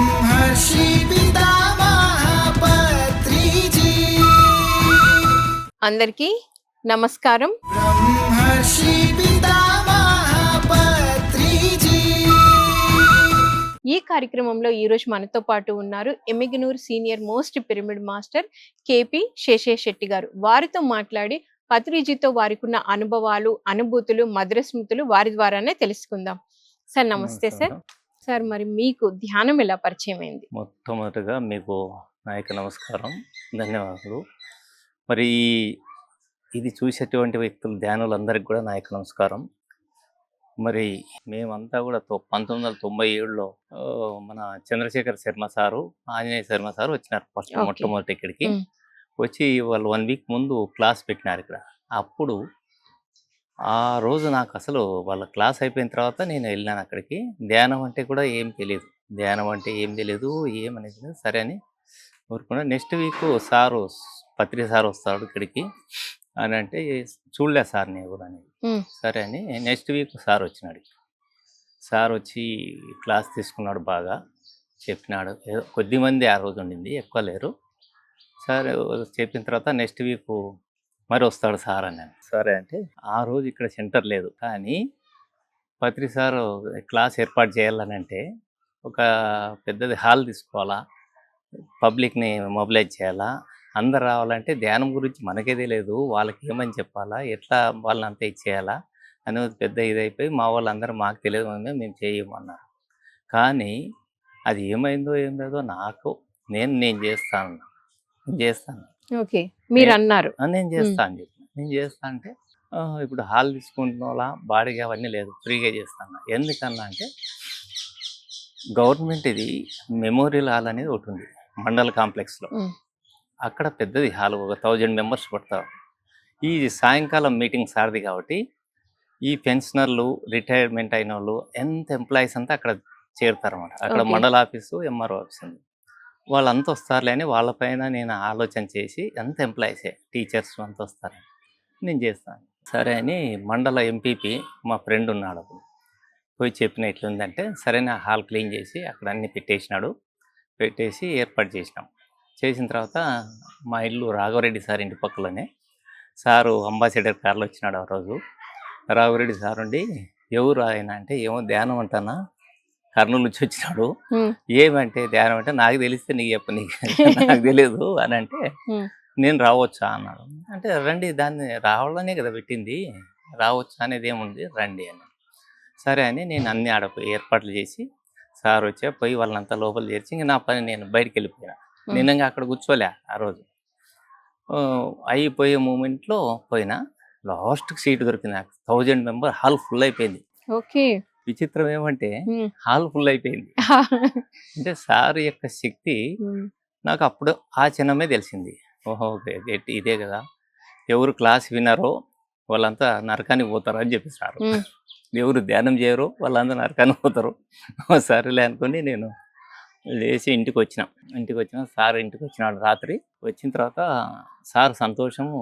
బ్రహ్మర్షి పితామహ పత్రిజీ. అందరికీ నమస్కారం. బ్రహ్మర్షి పితామహ పత్రిజీ. ఈ కార్యక్రమంలో ఈరోజు మనతో పాటు ఉన్నారు Emmiganur senior most pyramid master KP Seshesh Shetty గారు. వారితో మాట్లాడి పత్రిజీతో వారికి ఉన్న అనుభవాలు, అనుభూతులు, మధుర స్మృతులు వారి ద్వారానే తెలుసుకుందాం. సార్ నమస్తే సార్. సార్, మరి మీకు ధ్యానం ఎలా పరిచయం అయింది? మొట్టమొదటిగా మీకు నా యొక్క నమస్కారం, ధన్యవాదాలు. మరి ఇది చూసేటువంటి వ్యక్తులు ధ్యానులందరికీ కూడా నా యొక్క నమస్కారం. మరి మేమంతా కూడా 1997లో మన చంద్రశేఖర్ శర్మ సారు, ఆంజనేయ శర్మ సారు వచ్చినారు ఫస్ట్ Okay. మొట్టమొదటి ఇక్కడికి. Mm. వచ్చి వాళ్ళు 1 వీక్ ముందు క్లాస్ పెట్టినారు ఇక్కడ. అప్పుడు ఆ రోజు నాకు అసలు వాళ్ళ క్లాస్ అయిపోయిన తర్వాత నేను వెళ్ళాను అక్కడికి. ధ్యానం అంటే కూడా ఏం తెలియదు, ధ్యానం అంటే ఏం తెలియదు, ఏమనేది లేదు. సరే అని ఊరుకున్నా. నెక్స్ట్ వీక్ సారు పత్రి సార్ వస్తాడు ఇక్కడికి అని అంటే చూడలే సార్ నేను కూడా అని. Mm. సరే అని నెక్స్ట్ వీక్ సార్ వచ్చినాడు. సార్ వచ్చి క్లాస్ తీసుకున్నాడు, బాగా చెప్పినాడు. ఏదో కొద్దిమంది ఆ రోజు ఉండింది, ఎక్కువ లేరు. సార్ చెప్పిన తర్వాత నెక్స్ట్ వీక్ మరి వస్తాడు సార్ అన్నాను. సరే అంటే ఆ రోజు ఇక్కడ సెంటర్ లేదు, కానీ పత్రి సార్ క్లాస్ ఏర్పాటు చేయాలని అంటే ఒక పెద్దది హాల్ తీసుకోవాలా, పబ్లిక్ని మొబిలైజ్ చేయాలా, అందరు రావాలంటే ధ్యానం గురించి మనకే తెలియదు, వాళ్ళకి ఏమని చెప్పాలా, ఎట్లా వాళ్ళని అంతా ఇచ్చేయాలా అనేది పెద్ద ఇదైపోయి మా వాళ్ళందరూ మాకు తెలియదు, మేము చేయమన్నారు. కానీ అది ఏమైందో ఏం లేదో నాకు నేను చేస్తాను ఓకే, మీరు అన్నారు. నేను చేస్తా అని చెప్పి నేను చేస్తా అంటే ఇప్పుడు హాల్ తీసుకుంటున్నా బాడీగా అవన్నీ లేదు, ఫ్రీగా చేస్తాను. ఎందుకన్నా అంటే గవర్నమెంట్ ఇది మెమోరియల్ హాల్ అనేది ఒకటి ఉంది మండల కాంప్లెక్స్లో. Mm. అక్కడ పెద్దది హాల్, ఒక 1000 మెంబర్స్ పడతారు. ఈ సాయంకాలం మీటింగ్ సార్ది కాబట్టి ఈ పెన్షనర్లు, రిటైర్మెంట్ అయిన వాళ్ళు, ఎంత ఎంప్లాయీస్ అంతా అక్కడ చేరుతారు అన్నమాట. అక్కడ Okay. మండల ఆఫీసు, ఎంఆర్ఓ ఆఫీస్ ఉంది. వాళ్ళంతా వస్తారులే అని వాళ్ళపైన నేను ఆలోచన చేసి అంత ఎంప్లాయీసే, టీచర్స్ అంతా వస్తారని నేను చేస్తాను. సరే అని మండల ఎంపీపీ మా ఫ్రెండ్ ఉన్నాడు, అప్పుడు పోయి చెప్పిన ఎట్లుందంటే సరే నా హాల్ క్లీన్ చేసి అక్కడ అన్నీ పెట్టేసి ఏర్పాటు చేసినాం. చేసిన తర్వాత మా ఇల్లు రాఘవరెడ్డి సార్ ఇంటి పక్కలోనే. సారు అంబాసిడర్ కార్లో వచ్చినాడు ఆ రోజు. రాఘవరెడ్డి సార్ ఉండి ఎవరు ఆయన అంటే ఏమో ధ్యానం అంటానా, కర్నూలు నుంచి వచ్చినాడు. Mm. ఏమంటే ధ్యానం అంటే నాకు తెలిస్తే నీకు చెప్ప, నీకు నాకు తెలియదు అని అంటే Mm. నేను రావచ్చా అన్నాడు. అంటే రండి, దాన్ని రావాలనే కదా పెట్టింది, రావచ్చా అనేది ఏముంది, రండి అని. సరే అని నేను అన్ని ఆడ ఏర్పాట్లు చేసి సార్ వచ్చా పోయి వాళ్ళంతా లోపల చేర్చి ఇంక నా పని నేను బయటికి వెళ్ళిపోయినా. నేను ఇంకా అక్కడ కూర్చోలే ఆ రోజు. అయిపోయే మూమెంట్లో పోయినా, లాస్ట్కి సీట్ దొరికింది నాకు. 1000 మెంబర్ హాల్ ఫుల్ అయిపోయింది. ఓకే. విచిత్రం ఏమంటే Mm. హాల్ ఫుల్ అయిపోయింది. అంటే సార్ యొక్క శక్తి Mm. నాకు అప్పుడు ఆ క్షణమే తెలిసింది. ఓహో, ఇదే కదా, ఎవరు క్లాస్ విన్నారో వాళ్ళంతా నరకానికి పోతారు అని చెప్పి సారు. Mm. ఎవరు ధ్యానం చేయరో వాళ్ళంతా నరకానికి పోతారు. సరేలే అనుకుని నేను లేచి ఇంటికి వచ్చిన సార్ ఇంటికి వచ్చినాడు రాత్రి. వచ్చిన తర్వాత సార్ సంతోషము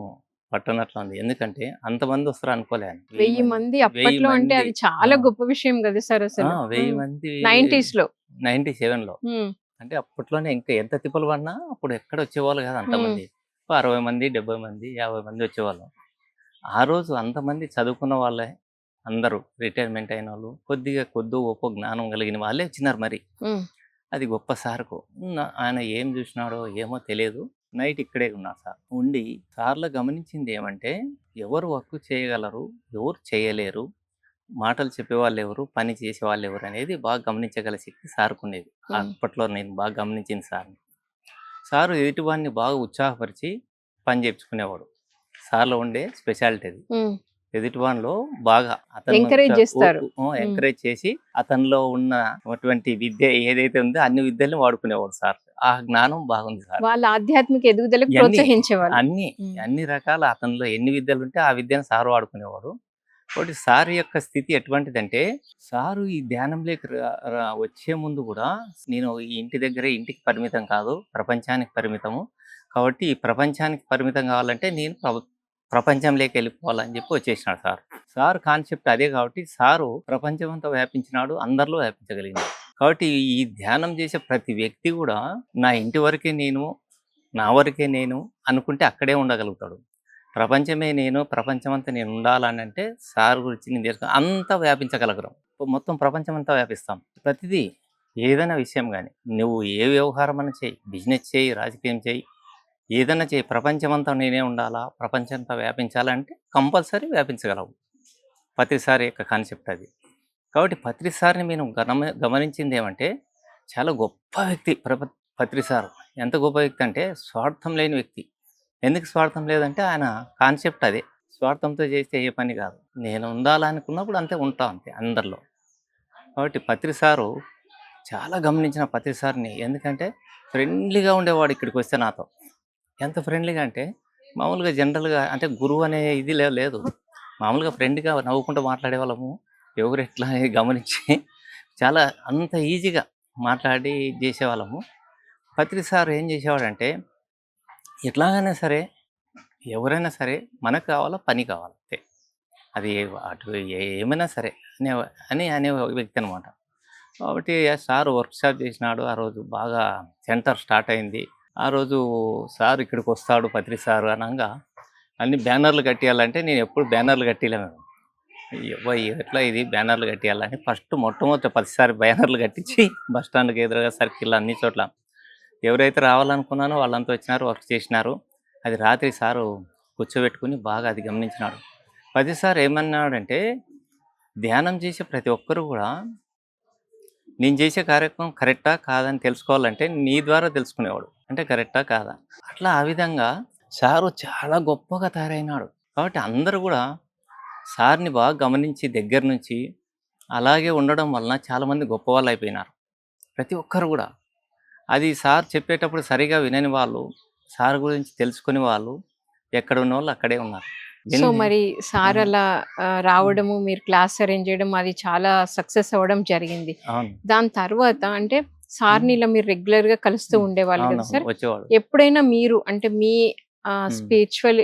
పట్టనట్లు ఉంది, ఎందుకంటే అంతమంది వస్తారు అనుకోలే. 1000 మంది అప్పట్లో అంటే అది చాలా గొప్ప విషయం కదా సార్. అసలు 1000 మంది 90s లో 97లో. Mm. అంటే అప్పట్లోనే ఇంకా ఎంత తిప్పలు పడినా అప్పుడు ఎక్కడ వచ్చేవాళ్ళు కాదు అంతమంది. 60 మంది, 70 మంది, 50 మంది వచ్చేవాళ్ళు. ఆ రోజు అంతమంది చదువుకున్న వాళ్ళే, అందరూ రిటైర్మెంట్ అయిన వాళ్ళు, కొద్దో గొప్ప జ్ఞానం కలిగిన వాళ్ళే వచ్చినారు. మరి Mm. అది గొప్ప సార్కు. ఆయన ఏం చూసినాడో ఏమో తెలియదు. నైట్ ఇక్కడే ఉన్నాడు సార్. ఉండి సార్లో గమనించింది ఏమంటే ఎవరు వర్క్ చేయగలరు, ఎవరు చేయలేరు, మాటలు చెప్పేవాళ్ళు ఎవరు, పని చేసేవాళ్ళు ఎవరు అనేది బాగా గమనించగల శక్తి సార్కు ఉండేది. అప్పట్లో నేను బాగా గమనించింది సార్ని. సారు ఎదుటివాడిని బాగా ఉత్సాహపరిచి పని చేయించుకునేవాడు. సార్లో ఉండే స్పెషాలిటీ అది. Mm. ఎదుటివానిలో బాగా Encourage చేస్తారు. ఎంకరేజ్ చేసి అతనిలో ఉన్నటువంటి విద్య ఏదైతే ఉందో అన్ని విద్యల్ని వాడుకునేవాడు సార్. ఆ జ్ఞానం బాగుంది సార్. వాళ్ళ ఆధ్యాత్మిక ఎదుగుదలకు ఇవన్నీ ప్రోత్సహించేవాళ్ళు. అన్ని రకాల అతనిలో ఎన్ని విద్యలు ఉంటే ఆ విద్యను సార్ వాడుకునేవాడు. ఒకటి సార్ యొక్క స్థితి ఎటువంటిదంటే, సారు ఈ ధ్యానంలోకి వచ్చే ముందు కూడా నేను ఈ ఇంటికి పరిమితం కాదు, ప్రపంచానికి పరిమితము. కాబట్టి ఈ ప్రపంచానికి పరిమితం కావాలంటే నేను ప్రపంచంలోకి వెళ్ళిపోవాలని చెప్పి వచ్చేసినాడు సార్. సార్ కాన్సెప్ట్ అదే కాబట్టి సారు ప్రపంచం అంతా వ్యాపించినాడు, అందరిలో వ్యాపించగలిగినాడు. కాబట్టి ఈ ధ్యానం చేసే ప్రతి వ్యక్తి కూడా నా ఇంటి వరకే నేను, నా వరకే నేను అనుకుంటే అక్కడే ఉండగలుగుతాడు. ప్రపంచమే నేను, ప్రపంచమంతా నేను ఉండాలని అంటే సార్ గురించి నేను తెలుసుకొని అంతా వ్యాపించగలగడం. మొత్తం ప్రపంచమంతా వ్యాపిస్తాం. ప్రతిదీ ఏదైనా విషయం గాని, నువ్వు ఏ వ్యవహారమన్నా చెయ్యి, బిజినెస్ చెయ్యి, రాజకీయం చెయ్యి, ఏదైనా చెయ్యి. ప్రపంచమంతా నేనే ఉండాలా, ప్రపంచమంతా వ్యాపించాలంటే కంపల్సరీ వ్యాపించగలవు. పత్రి సార్ యొక్క కాన్సెప్ట్ అది. కాబట్టి పత్రి సార్‌ని నేను గమనించిందేమంటే చాలా గొప్ప వ్యక్తి పత్రి సారు. ఎంత గొప్ప వ్యక్తి అంటే స్వార్థం లేని వ్యక్తి. ఎందుకు స్వార్థం లేదంటే ఆయన కాన్సెప్ట్ అదే. స్వార్థంతో చేస్తే ఏ పని కాదు. నేను ఉండాలనుకున్నప్పుడు అంతే ఉంటా అంతే అందరిలో. కాబట్టి పత్రి సారు చాలా గమనించిన పత్రి సార్‌ని. ఎందుకంటే ఫ్రెండ్లీగా ఉండేవాడు ఇక్కడికొస్తే నాతో. ఎంత ఫ్రెండ్లీగా అంటే మామూలుగా జనరల్‌గా అంటే గురువు అనే ఇది లేదు. మామూలుగా ఫ్రెండ్‌గా నవ్వుకుంటూ మాట్లాడేవాళ్ళము. ఎవరు ఎట్లా అని గమనించి చాలా అంత ఈజీగా మాట్లాడి చేసేవాళ్ళము. పత్రి సార్ ఏం చేసేవాడంటే ఎట్లాగైనా సరే, ఎవరైనా సరే మనకు కావాలా, పని కావాలి అంతే. అది అటు ఏమైనా సరే అనే వ్యక్తి అనమాట. కాబట్టి సార్ వర్క్‌షాప్ చేసినాడు. ఆ రోజు బాగా సెంటర్ స్టార్ట్ అయింది. ఆ రోజు సార్ ఇక్కడికి వస్తాడు పత్రి సార్ అనంగా అన్ని బ్యానర్లు కట్టియాలంటే నేను ఎప్పుడు బ్యానర్లు కట్టియలే మేడం. ఎట్లా ఇది బ్యానర్లు కట్టియాలని మొట్టమొదట 10 సారి బ్యానర్లు కట్టించి బస్ స్టాండ్‌కి ఎదురుగా సర్కిల్ అన్ని చోట్ల ఎవరైతే రావాలనుకున్నానో వాళ్ళంతా వచ్చినారు, వర్క్ చేసినారు. అది రాత్రి సారు కూర్చోబెట్టుకొని బాగా అది గమనించినాడు. పత్రి సార్ ఏమన్నాడంటే ధ్యానం చేసే ప్రతి ఒక్కరు కూడా నేను చేసే కార్యక్రమం కరెక్టా కాదా అని తెలుసుకోవాలంటే నీ ద్వారా తెలుసుకునేవాడు. అంటే కరెక్టా కాదా? అట్లా ఆ విధంగా సారు చాలా గొప్పగా తయారైనాడు. కాబట్టి అందరూ కూడా సార్‌ని బాగా గమనించి దగ్గర నుంచి అలాగే ఉండడం వలన చాలామంది గొప్పవాళ్ళయిపోయినారు. ప్రతి ఒక్కరు గూడా. అది సార్ చెప్పేటప్పుడు సరిగ్గా వినని వాళ్ళు, సార్ గురించి తెలుసుకునే వాళ్ళు ఎక్కడున్నోళ్ళు అక్కడే ఉన్నారు. సో, విని మరి సార్ ఆహా! అలా హ్మ్. రావడము, మీరు క్లాస్ అరేంజ్ చేయడం అది చాలా సక్సెస్ అవ్వడం జరిగింది. అవును. దాని తర్వాత అంటే సార్‌ని హ్మ్. ఇలా మీరు రెగ్యులర్‌గా కలుస్తూ హ్మ్. ఉండేవాళ్ళు కదా అవునవును. సార్! వచ్చేవాడు. ఎప్పుడైనా మీరు అంటే మీ హ్మ్. స్పిరిచ్యువల్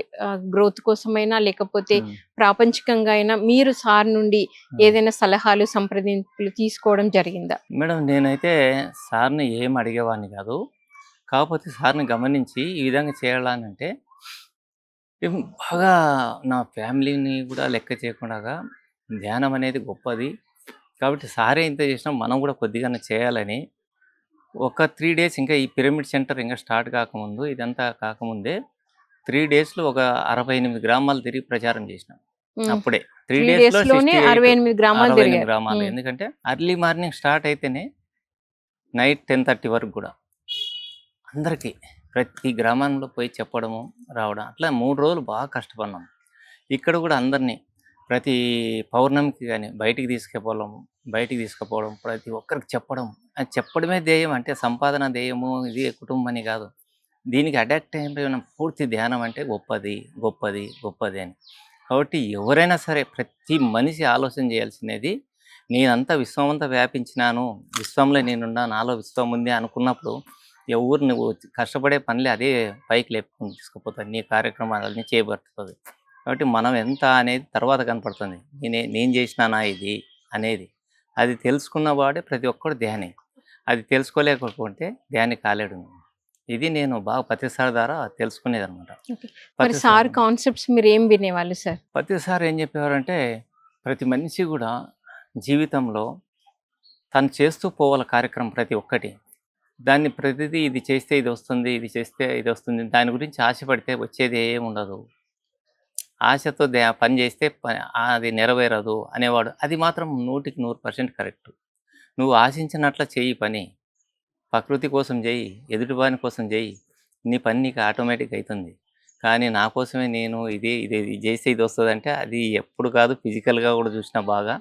గ్రోత్ కోసమైనా లేకపోతే హ్మ్. ప్రాపంచికంగా అయినా మీరు సార్ నుండి హ్మ్. ఏదైనా సలహాలు, సంప్రదింపులు తీసుకోవడం జరిగిందా? మేడం నేనైతే సార్‌ని ఏం అడిగేవాడిని కాదు. కాకపోతే సార్‌ని గమనించి ఈ విధంగా చేయాలనంటే బాగా నా ఫ్యామిలీని గూడా లెక్క చేయకుండాగా ధ్యానం అనేది గొప్పది. కాబట్టి సారే ఇంత చేసినా మనం గూడా కొద్దిగన్నా చేయాలని ఒక 3 డేస్ ఇంకా ఈ పిరమిడ్ సెంటర్ ఇంకా స్టార్ట్ కాకముందు ఇదంతా కాకముందే 3 డేస్‌లో ఒక 68 గ్రామాలు తిరిగి ప్రచారం చేసినాం. హ్మ్. అప్పుడే 3 3 డేస్‌లో డేస్‌లోనే 68 68 గ్రామాలు 68 తిరిగారు. గ్రామాలు. హ్మ్. ఎందుకంటే ఎర్లీ మార్నింగ్ స్టార్ట్ అయితేనే నైట్ 10:30 వరకు గూడా అందరికీ ప్రతి గ్రామంలో పోయి చెప్పడము, రావడం. అట్లా 3 రోజులు బాగా కష్టపడినాం. ఇక్కడ గూడా అందరిని ప్రతి పౌర్ణమికి గాని బయటికి తీసుకుపోవడం, ప్రతి ఒక్కరికి చెప్పడం. అది చెప్పడమే ధ్యేయం అంటే సంపాదన ధ్యేయము, ఇది కుటుంబం అని గాదు. దీనికి అడాప్ట్ అయిపోయిన పూర్తి ధ్యానం అంటే గొప్పది, గొప్పది, గొప్పది అని. కాబట్టి ఎవరైనా సరే ప్రతి మనిషి ఆలోచన చేయాల్సినది నేనంతా విశ్వమంతా వ్యాపించినాను, విశ్వంలో నేనున్నా, నాలో విశ్వం ఉంది అనుకున్నప్పుడు నువ్వు కష్టపడే పనిలే అదే పైకి లేపుకొని తీసుకుపోతది. నీ కార్యక్రమాలన్నీ చేయబడుతది. కాబట్టి మనం ఎంత అనేది తర్వాత కనపడుతుంది. నేను చేసినానా ఇది అనేది. అది తెలుసుకున్న వాడే ప్రతి ఒక్కడు ధ్యాని. అది తెలుసుకోలేకపోతే ధ్యాని కాలేడు. ఇది నేను బాగా పత్రి సార్ ద్వారా తెలుసుకునేదనమాట. ఓకే. మరి పత్రి సార్ సార్ కాన్సెప్ట్స్ మీరేం వినేవాళ్ళు సార్? పత్రి సార్ ఏం చెప్పేవారంటే ప్రతి మనిషి గూడా జీవితంలో తను చేస్తూ పోవాల కార్యక్రమం ప్రతి ఒక్కటి. దాన్ని ప్రతిదీ ఇది చేస్తే ఇదొస్తుంది, ఇది చేస్తే ఇదొస్తుంది. దాని గురించి ఆశపడితే వచ్చేది ఏముండదు. ఆశతో పని చేస్తే అది నెరవేరదు అనేవాడు. అది మాత్రం 100కి 100% కరెక్ట్. నువ్వు ఆశించినట్ల చెయ్యి పని. ప్రకృతి కోసం జెయ్యి, ఎదుటివాని కోసం జెయ్యి. నీ పని నీకు ఆటోమేటిక్‌గా అయితుంది. కానీ నా కోసమే నేను ఇది జేస్తే ఇదొస్తదంటే అది ఎప్పుడు కాదు ఫిజికల్‌గా గూడా చూసినా బాగా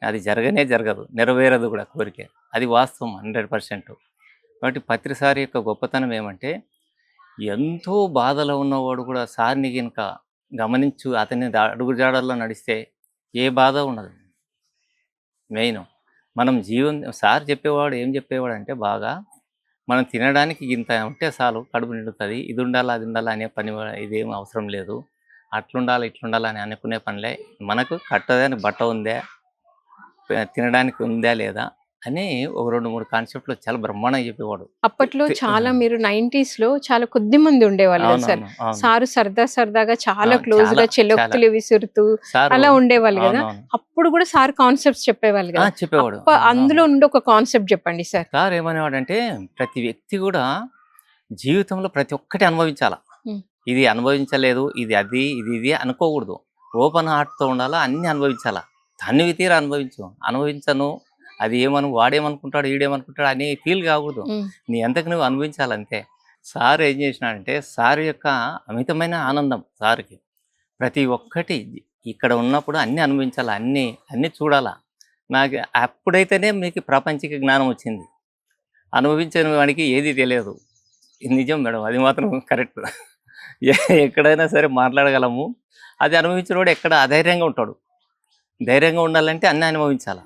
అది జరగనే జరగదు. నెరవేరదు గూడా కోరిక. అది వాస్తవం 100%. కాబట్టి పత్రి సార్ యొక్క గొప్పతనం ఏమంటే ఎంతో బాధలో ఉన్నవాడు కూడా సార్‌ని గనుక గమనించు అతని అడుగుజాడల్లో నడిస్తే ఏ బాధ ఉండదు. మెయిను. మనం సార్ చెప్పేవాడు ఏం చెప్పేవాడంటే బాగా, మనం తినడానికి ఇంత ఉంటే చాలు కడుపు నిండుతది. ఇదుండాలా, అదుండాలా అనే పని ఇదేం అవసరం లేదు. అట్లుండాలి, ఇట్లుండాలి అని అనుకునే పనిలే. మనకు కట్టడానికి బట్ట ఉందా? తినడానికి ఉందా లేదా? అని ఒక 2, 3 కాన్సెప్ట్‌లు చాలా బ్రహ్మాండంగా చెప్పేవాడు. అప్పట్లో తె చాలా మీరు 90స్‌లో చాలా కొద్ది మంది ఉండేవాళ్ళు కదా సార్. అవునవును. అవును. సారు సరదాగా చాలా అవును. క్లోజ్‌గా చాలా. చెలోక్తులు విసురుతూ సారు అలా ఉండేవాళ్ళు గదా! అవునవును. అప్పుడు గూడా సార్ కాన్సెప్ట్స్ చెప్పేవాళ్ళు గదా! చెప్పేవాడు. అందులో నుండి ఒక కాన్సెప్ట్ జెప్పండి సార్. సార్ ఏమనేవాడంటే ప్రతి వ్యక్తి గూడా జీవితంలో ప్రతి ఒక్కటి అనుభవించాల. హ్మ్. ఇది అనుభవించలేదు, ఇది అది, ఇది అనుకోకూడదు. ఓపెన్ హార్ట్‌తో ఉండాలా, అన్నీ అనుభవించాలా. తనివి తీరా అనుభవించు. అనుభవించను, అది వాడేమనుకుంటాడు, ఈడేమనుకుంటాడు అని ఫీల్ కాకూడదు. హ్మ్. నీ అంతకు నువ్వు అనుభవించాలంతే. సార్ ఏం చేసినాడంటే, సార్ యొక్క అమితమైన ఆనందం సార్‌కి. ప్రతి ఒక్కటి ఇక్కడ ఉన్నప్పుడు అన్నీ అనుభవించాలా, అన్నీ చూడాలా. నాకు అప్పుడైతేనే మీకు ప్రాపంచిక జ్ఞానం వచ్చింది. అనుభవించని వాడికి ఏది తెలియదు. ఇది నిజం మేడం. అది మాత్రం కరెక్ట్. ఎక్కడైనా సరే మాట్లాడగలము. అది అనుభవించినోడు ఎక్కడ అధైర్యంగా ఉంటాడు. ధైర్యంగా ఉండాలంటే అన్నీ అనుభవించాల.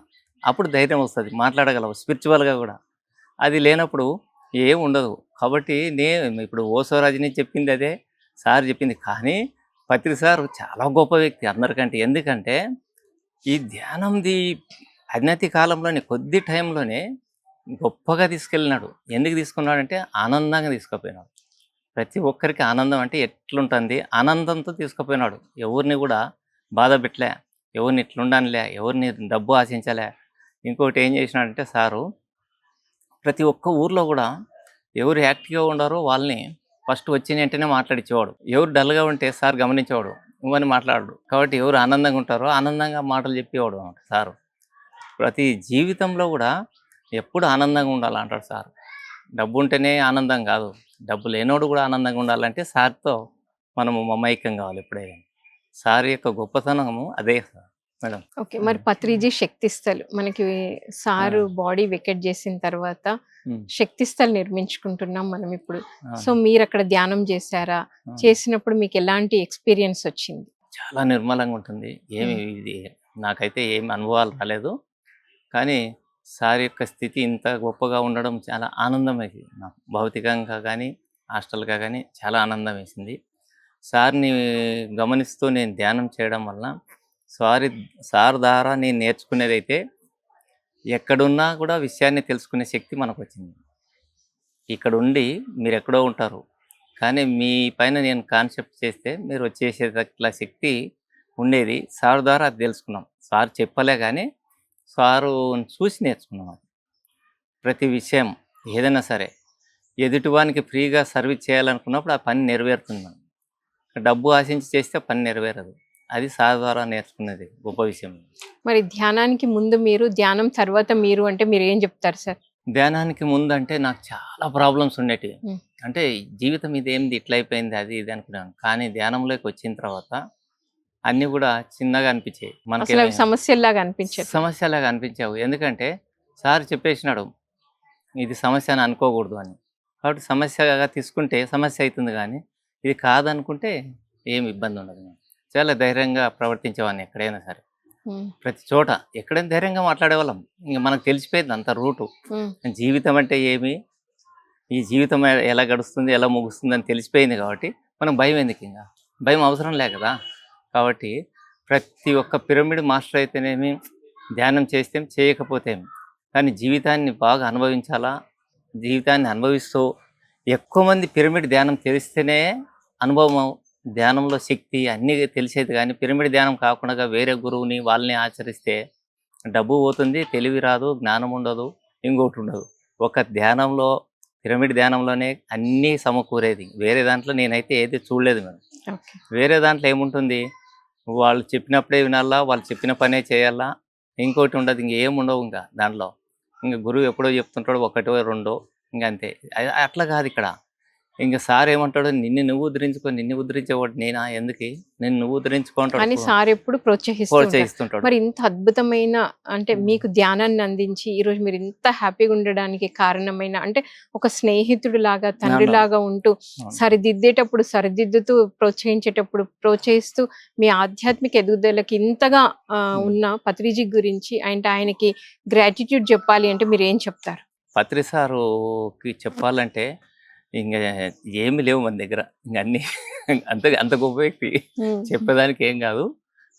అప్పుడు ధైర్యం వస్తది. మాట్లాడగలవు స్పిరిచువల్‌గా గూడా. అది లేనప్పుడు ఏముండదు. కాబట్టి ఇప్పుడు ఓసో రజని చెప్పింది అదే, సార్ చెప్పింది. కానీ పత్రి సార్ చాలా గొప్ప వ్యక్తి అందరికంటే. ఎందుకంటే ఈ ధ్యానంది అనతి కాలంలోనే కొద్ది టైంలోనే గొప్పగా తీసుకెళ్ళినాడు. ఎందుకు తీసుకున్నాడంటే ఆనందంగా తీసుకుపోయినాడు. ప్రతి ఒక్కరికి ఆనందం అంటే ఎట్లుంటుంది, ఆనందంతో తీసుకుపోయినాడు. ఎవరిని గూడా బాధ పెట్టలే, ఎవరిని ఇట్లుండనులే, ఎవరిని డబ్బు ఆశించలే. ఇంకోటి ఏం చేసినాడంటే సారు, ప్రతి ఒక్క ఊర్లో గూడా ఎవరు యాక్టివ్‌గా ఉండారో వాళ్ళని ఫస్ట్ వచ్చిన వెంటనే మాట్లాడిచ్చేవాడు. ఎవరు డల్‌గా ఉంటే సార్ గమనించేవాడు. నువ్వని మాట్లాడడు. కాబట్టి ఎవరు ఆనందంగా ఉంటారో ఆనందంగా మాటలు చెప్పేవాడు అన్నమాట సారు. ప్రతి జీవితంలో గూడా ఎప్పుడు ఆనందంగా ఉండాలా అంటాడు సారు. డబ్బుంటేనే ఆనందం గాదు. డబ్బు లేనోడు గూడా ఆనందంగా ఉండాలంటే సార్‌తో మనము మమైక్యం గావాలి ఎప్పుడైనా. సార్ యొక్క గొప్పతనము అదే సార్ మేడం. ఓకే. మరి హ్మ్. పత్రిజీ శక్తిస్థల్ మనకి సారు ఆ! బాడీ వెకేట్ చేసిన తర్వాత హ్మ్. శక్తిస్థల్ నిర్మించుకుంటున్నాం మనం ఇప్పుడు. సో, అవును. మీరక్కడ ధ్యానం చేశారా? అవును. చేసినప్పుడు మీకెలాంటి ఎక్స్‌పీరియన్స్ వచ్చింది? చాలా నిర్మలంగా ఉంటుంది. ఏమి హ్మ్. ఇది నాకైతే ఏమి అనుభవాలు రాలేదు. కానీ సార్ యొక్క స్థితి ఇంత గొప్పగా ఉండడం చాలా ఆనందమేసింది నాకు. భౌతికంగా గానీ, హాస్టల్‌గా గానీ చాలా ఆనందం వేసింది. సార్‌ని గమనిస్తూ నేను ధ్యానం చేయడం వలన సారి సార్ ద్వారా నేను నేర్చుకునేదైతే ఎక్కడున్నా కూడా విషయాన్ని తెలుసుకునే శక్తి మనకొచ్చింది. ఇక్కడుండి మీరెక్కడో ఉంటారు. కానీ మీ పైన నేను కాన్సెప్ట్ చేస్తే మీరు వచ్చేసేటట్ల శక్తి ఉండేది. సార్ ద్వారా అది తెలుసుకున్నాం. సార్ చెప్పలే గానీ, సారుని చూసి నేర్చుకున్నాం అది. ప్రతి విషయం ఏదైనా సరే, ఎదుటివానికి ఫ్రీగా సర్వీస్ చేయాలనుకున్నప్పుడు ఆ పని నెరవేరుతుంది మనం. డబ్బు ఆశించి చేస్తే పని నెరవేరదు. అది సార్ ద్వారా నేర్చుకున్నది గొప్ప విషయం. మరి ధ్యానానికి ముందు మీరు, ధ్యానం తర్వాత మీరు అంటే మీరేం జెప్తారు సార్? ధ్యానానికి ముందంటే నాకు చాలా ప్రాబ్లమ్స్ ఉండేటివి. హ్మ్. అంటే జీవితం ఇదేంది ఇట్లా అయిపోయింది అది ఇది అనుకున్నాను. కానీ ధ్యానంలోకి వచ్చిన తర్వాత అన్నీ గూడా చిన్నగా అనిపించాయి. అసలవి మనకేమి సమస్యల్లాగా అనిపించట్లేదు. సమస్యలాగా అనిపించావు. ఎందుకంటే సార్ చెప్పేసినాడు. ఇది సమస్య అని అనుకోకూడదు అని. కాబట్టి సమస్యగా తీసుకుంటే సమస్య అయితుంది గానీ, ఇది కాదనుకుంటే ఏమి ఇబ్బంది ఉండదు. చాలా ధైర్యంగా ప్రవర్తించేవాడిని ఎక్కడైనా సరే. హ్మ్. ప్రతి చోట ఎక్కడైనా ధైర్యంగా మాట్లాడేవాళ్ళం. ఇంక మనకు తెలిసిపోయింది అంత రూటు. హ్మ్. జీవితం అంటే ఏమి? ఈ జీవితం ఎలా గడుస్తుంది? ఎలా ముగుస్తుందని తెలిసిపోయింది కాబట్టి, మనం భయం ఎందుకింక? భయం అవసరం లే కదా! కాబట్టి ప్రతి ఒక్క పిరమిడ్ మాస్టర్ అయితేనేమి, ధ్యానం చేస్తేం, చేయకపోతేం. కానీ జీవితాన్ని బాగా అనుభవించాలా, జీవితాన్ని అనుభవిస్తూ ఎక్కువ మంది పిరమిడ్ ధ్యానం తెలిస్తేనే అనుభవం, ధ్యానంలో శక్తి అన్నీ తెలిసేది గానీ, పిరమిడ్ ధ్యానం కాకుండా వేరే గురువుని, వాళ్ళని ఆచరిస్తే డబ్బు పోతుంది, తెలివి రాదు, జ్ఞానం ఉండదు, ఇంకోటుండదు. ఒక ధ్యానంలో పిరమిడ్ ధ్యానంలోనే అన్నీ సమకూరేది. వేరే దాంట్లో నేనైతే ఏది చూడలేదు మేడం. ఓకే. వేరే దాంట్లో ఏముంటుంది? వాళ్ళు చెప్పినప్పుడే వినాలా, వాళ్ళు చెప్పిన పనే చేయాలా, ఇంకోటి ఉండదు. ఇంకేముండవు ఇంక దాంట్లో. ఇంక గురువు ఎప్పుడో చెప్తుంటాడు ఒకటో, రెండో ఇంగంతే. అట్లా కాదిక్కడ. ఇంక సార్ ఏమంటాడు, నిన్ను ఉద్ధరించేవాడు నేనా ఎందుకి? నిన్ను నువ్వు ఉద్ధరించుకో అంటాడు. అని సార్ ఎప్పుడు ప్రోత్సహిస్తూ ఉంటారు. ప్రోత్సహిస్తుంటాడు. మరి ఇంత అద్భుతమైన అంటే హ్మ్. మీకు ధ్యానాన్ని అందించి ఈరోజు మీరు ఇంత హ్యాపీగా ఉండడానికి కారణమైన అంటే ఒక స్నేహితుడిలాగా, అవునవును. తండ్రిలాగా ఉంటూ అవును. సరిదిద్దేటప్పుడు సరిదిద్దుతూ, ప్రోత్సహించేటప్పుడు ప్రోత్సహిస్తూ మీ ఆధ్యాత్మిక ఎదుగుదలకి ఇంతగా హ్మ్. ఉన్న పత్రిజీ గురించి అంటే ఆయనకి గ్రాటిట్యూడ్ చెప్పాలి అంటే మీరేం చెప్తారు? పత్రి సారుకి చెప్పాలంటే ఇంగ ఏమి లేవు మన దగ్గర. ఇంగ అన్నీ అంత అంత గొప్ప వ్యక్తి. హ్మ్. చెప్పేదానికి ఏం గాదు.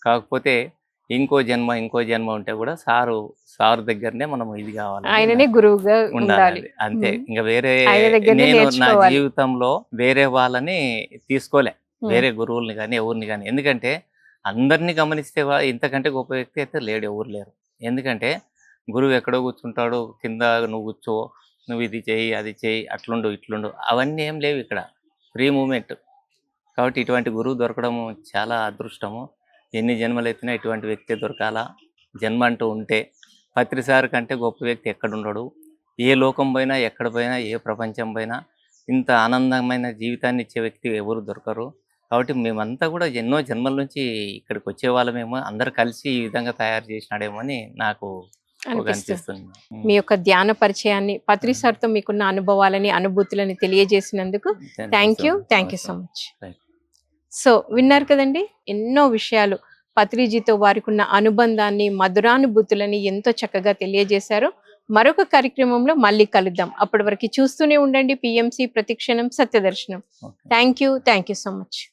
కాకపోతే ఇంకో జన్మ ఉంటే కూడా సారు దగ్గరనే మనం ఇది కావాలి ఆయననే గురువుగా ఉండాలి. ఉండాలి అంతే. ఉమ్. ఇంకా వేరే ఆయన దగ్గరనే నేను నా నేర్చుకోవాలి. జీవితంలో వేరే వాళ్ళని తీసుకోలే, ఉమ్. వేరే గురువుల్ని కానీ ఎవరిని కానీ. ఎందుకంటే అందరినీ గమనిస్తే ఇంతకంటే గొప్ప వ్యక్తి అయితే లేడు, ఎవరు లేరు. ఎందుకంటే గురువు ఎక్కడో కూర్చుంటాడు, కింద నువ్వు కూర్చో, నువ్వు ఇది చేయి అది చేయి, అట్లుండు ఇట్లుండు, అవన్నీ ఏం లేవు ఇక్కడ. Free moment. కాబట్టి ఇటువంటి గురువు దొరకడము చాలా అదృష్టము. ఎన్ని జన్మలెత్తినా ఇటువంటి వ్యక్తి దొరకాలా. జన్మ అంటూ ఉంటే పత్రి సార్ కంటే గొప్ప వ్యక్తి ఎక్కడుండడు. ఏ లోకం పోయినా, ఎక్కడ పోయినా, ఏ ప్రపంచం పోయినా ఇంత ఆనందమైన జీవితాన్ని ఇచ్చే వ్యక్తి ఎవరు దొరకరు. కాబట్టి మేమంతా కూడా ఎన్నో జన్మల నుంచి ఇక్కడికి వచ్చేవాళ్ళమేమో, అందరు కలిసి ఈ విధంగా తయారు చేసినాడేమో అని నాకు అనిపిస్తుంది. అనిపిస్తుంది. మీ యొక్క ధ్యాన పరిచయాన్ని, పత్రి సార్తో మీకున్న అనుభవాలని, అనుభూతులని తెలియజేసినందుకు thank you so much. Right. So విన్నారు కదండి, ఎన్నో విషయాలు పత్రిజీతో వారికి ఉన్న అనుబంధాన్ని, మధురానుభూతులని ఎంతో చక్కగా తెలియజేశారు. మరొక కార్యక్రమంలో మళ్ళీ కలుద్దాం. అప్పటి వరకు చూస్తూనే ఉండండి PMC ప్రతిక్షణం సత్యదర్శనం. Okay. Thank you so much.